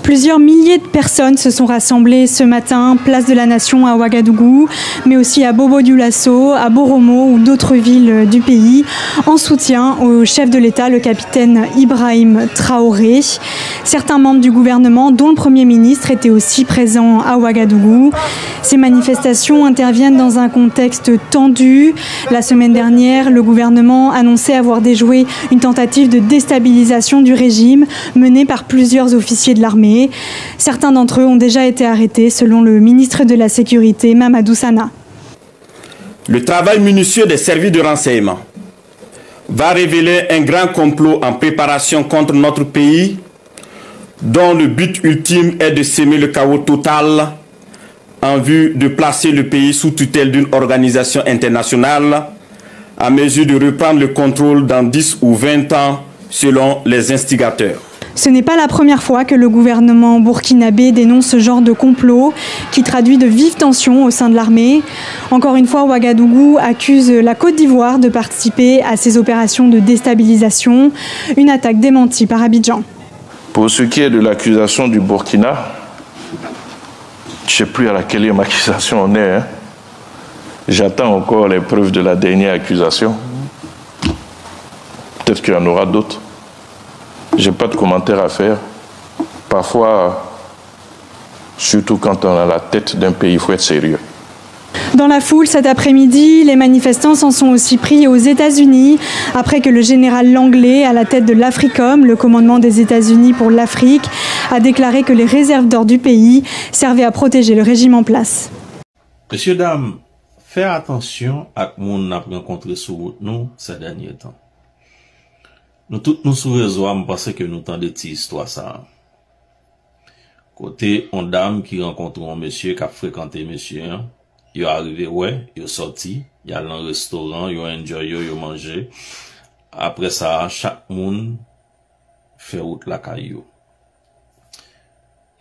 Plusieurs milliers de personnes se sont rassemblées ce matin, place de la Nation à Ouagadougou, mais aussi à Bobo-Dioulasso, à Boromo ou d'autres villes du pays, en soutien au chef de l'État, le capitaine Ibrahim Traoré. Certains membres du gouvernement, dont le Premier ministre, étaient aussi présents à Ouagadougou. Ces manifestations interviennent dans un contexte tendu. La semaine dernière, le gouvernement annonçait avoir déjoué une tentative de déstabilisation du régime menée par plusieurs officiers de l'armée. Certains d'entre eux ont déjà été arrêtés, selon le ministre de la Sécurité, Mamadou Sana. Le travail minutieux des services de renseignement va révéler un grand complot en préparation contre notre pays, dont le but ultime est de semer le chaos total en vue de placer le pays sous tutelle d'une organisation internationale à mesure de reprendre le contrôle dans 10 ou 20 ans, selon les instigateurs. Ce n'est pas la première fois que le gouvernement burkinabé dénonce ce genre de complot qui traduit de vives tensions au sein de l'armée. Encore une fois, Ouagadougou accuse la Côte d'Ivoire de participer à ces opérations de déstabilisation, une attaque démentie par Abidjan. Pour ce qui est de l'accusation du Burkina, je ne sais plus à laquelle accusation on est. J'attends encore les preuves de la dernière accusation. Peut-être qu'il y en aura d'autres. Je n'ai pas de commentaires à faire. Parfois, surtout quand on a la tête d'un pays, il faut être sérieux. Dans la foule cet après-midi, les manifestants s'en sont aussi pris aux États-Unis après que le général Langlais, à la tête de l'Africom, le commandement des États-Unis pour l'Afrique, a déclaré que les réserves d'or du pays servaient à protéger le régime en place. Messieurs, dames, faites attention à ce qu'on a rencontré sur nous ces derniers temps. Nous tous nous sous réseau, je pense que nous tendons des histoires ça. Côté on dame qui rencontre un monsieur qui a fréquenté monsieur, il est arrivé ouais, il est sorti, il a dans un restaurant, il a enjoy, il a mangé. Après ça, chaque monde fait route la caillou.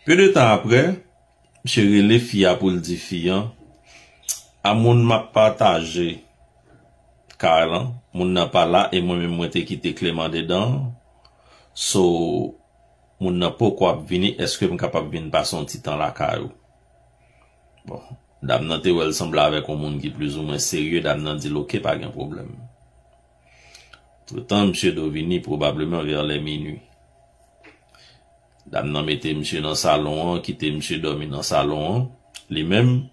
Peu de temps après, monsieur les filles pour le dire filles, à moun m'a partagé car moun n'a pas là et moi-même moi t'ai quitté Clément dedans. So moun n'a pas quoi venir, est-ce que je suis capable de venir passer un petit temps la caillou? Bon, dame nan te wel semble avec un monde qui est plus ou moins sérieux, dame nan dit ok, pas de problème. Tout temps monsieur Dovini probablement vers les minuit. Dame nan mette monsieur dans le salon, quitte monsieur dormi dans le salon, lui-même